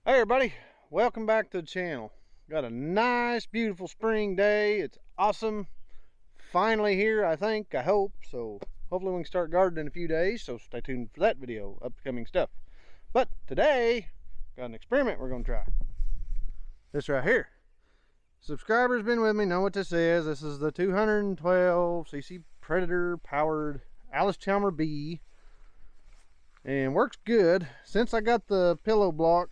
Hey everybody, welcome back to the channel. Got a nice beautiful spring day. It's awesome. Finally here, I think, I hope. So hopefully we can start gardening in a few days, so stay tuned for that video, upcoming stuff. But today, got an experiment we're going to try. This right here. Subscribers been with me, know what this is. This is the 212cc Predator powered Allis bee. And works good. Since I got the pillow block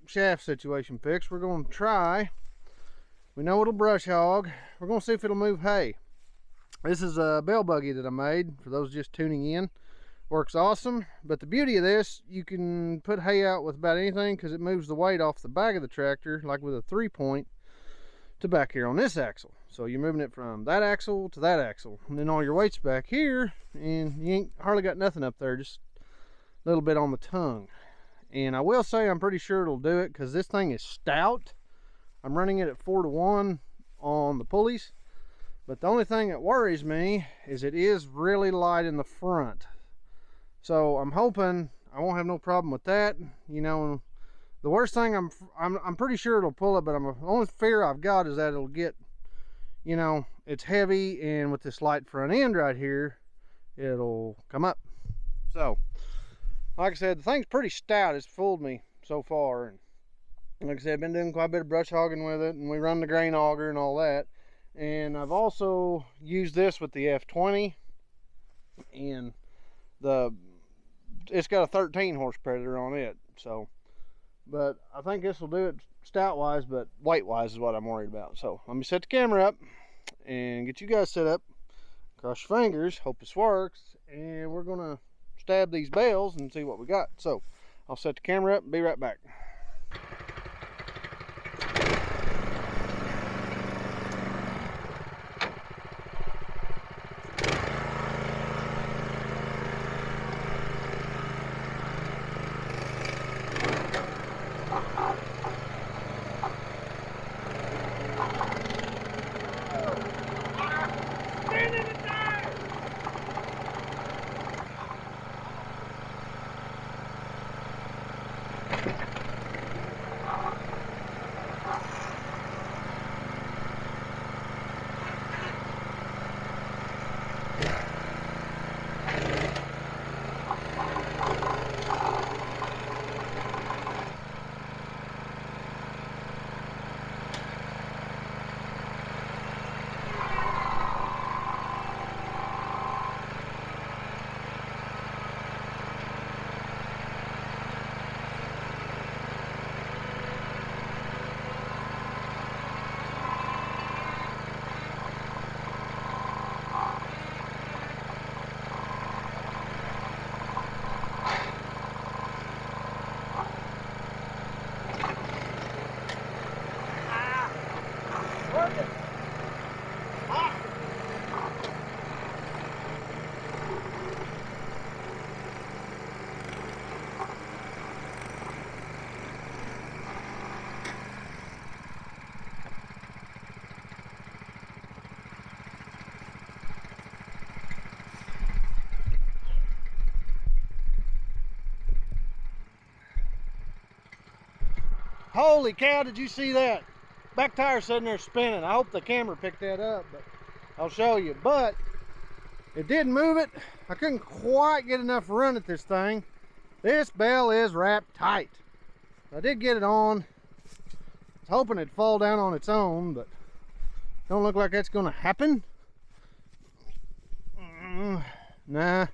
shaft situation fixed, we're going to try. We know it'll brush hog. We're going to see if it'll move hay. This is a bale buggy that I made for those just tuning in. Works awesome, but the beauty of this, you can put hay out with about anything because it moves the weight off the back of the tractor, like with a 3-point, to back here on this axle. So you're moving it from that axle to that axle, and then all your weight's back here, and you ain't hardly got nothing up there, just a little bit on the tongue. And I will say I'm pretty sure it'll do it because this thing is stout. I'm running it at 4-to-1 on the pulleys, but the only thing that worries me is it is really light in the front. So I'm hoping I won't have no problem with that. You know, the worst thing, I'm pretty sure it'll pull it, but the only fear I've got is that it'll get, you know, it's heavy, and with this light front end right here, it'll come up. So like I said, the thing's pretty stout. It's fooled me so far. And like I said, I've been doing quite a bit of brush hogging with it, and we run the grain auger and all that. And I've also used this with the F20, and it's got a 13 horse Predator on it. So, but I think this will do it stout wise, but weight wise is what I'm worried about. So let me set the camera up and get you guys set up. Cross your fingers, hope this works, and we're gonna stab these bales and see what we got. So I'll set the camera up and be right back. Holy cow, did you see that? Back tire sitting there spinning. I hope the camera picked that up, but I'll show you. But it did move it. I couldn't quite get enough run at this thing. This bale is wrapped tight. I did get it on. I was hoping it'd fall down on its own, but don't look like that's gonna happen. Nah,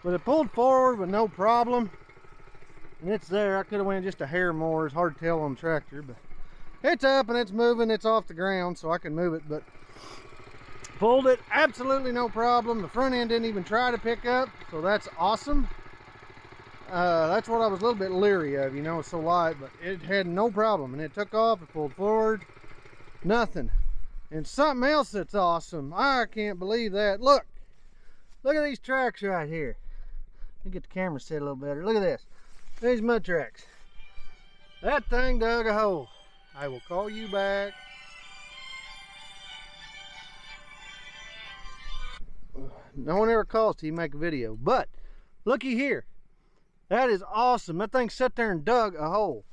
but it pulled forward with no problem. And it's there. I could have went just a hair more. It's hard to tell on the tractor, but it's up and it's moving. It's off the ground, so I can move it. But pulled it, absolutely no problem. The front end didn't even try to pick up, so that's awesome. That's what I was a little bit leery of. You know, it's so light, but it had no problem, and it took off. It pulled forward, nothing. And something else that's awesome. I can't believe that. Look at these tracks right here. Let me get the camera set a little better. Look at this. These mud tracks. That thing dug a hole. I will call you back. No one ever calls till you make a video. But looky here. That is awesome. That thing sat there and dug a hole.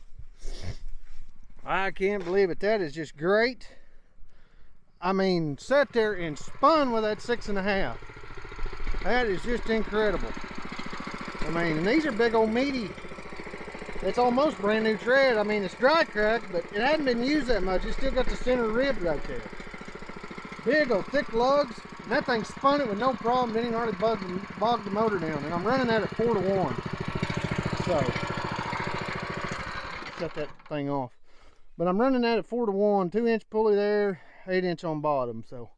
I can't believe it. That is just great. I mean, sat there and spun with that 6.5. That is just incredible. I mean, and these are big old meaty. It's almost brand new tread. I mean, it's dry cracked, but it hadn't been used that much. It's still got the center rib right there. Big old thick lugs. And that thing spun it with no problem. Didn't even hardly bog the motor down. And I'm running that at 4 to 1. So, shut that thing off. But I'm running that at 4 to 1. 2-inch pulley there, 8-inch on bottom. So,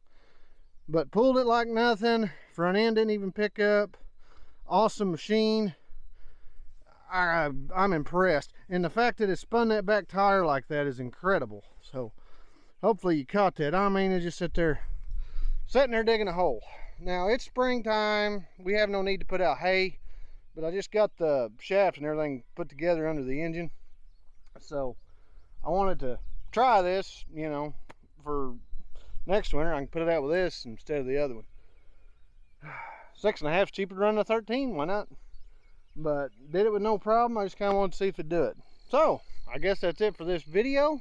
but pulled it like nothing. Front end didn't even pick up. Awesome machine. I'm impressed. And the fact that it spun that back tire like that is incredible. So, hopefully you caught that. I mean, it just sitting there digging a hole. Now, it's springtime. We have no need to put out hay. But I just got the shaft and everything put together under the engine. So, I wanted to try this, you know, for next winter. I can put it out with this instead of the other one. 6.5 is cheaper to run a 13. Why not? But did it with no problem. I just kind of wanted to see if it'd do it. So, I guess that's it for this video.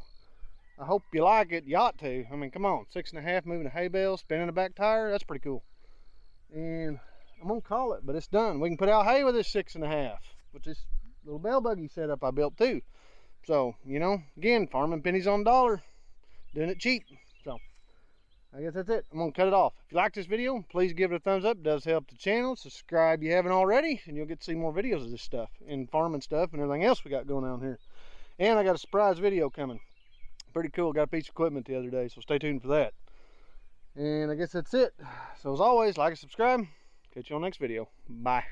I hope you like it. You ought to. I mean, come on. 6.5 moving a hay bale, spinning a back tire. That's pretty cool. And I'm going to call it, but it's done. We can put out hay with this 6.5, with this little bale buggy setup I built too. So, you know, again, farming pennies on the dollar. Doing it cheap. So, I guess that's it. I'm going to cut it off. If you like this video, please give it a thumbs up. It does help the channel. Subscribe if you haven't already, and you'll get to see more videos of this stuff and farming stuff and everything else we got going on here. And I got a surprise video coming. Pretty cool. Got a piece of equipment the other day, so stay tuned for that. And I guess that's it. So as always, like and subscribe. Catch you on the next video. Bye.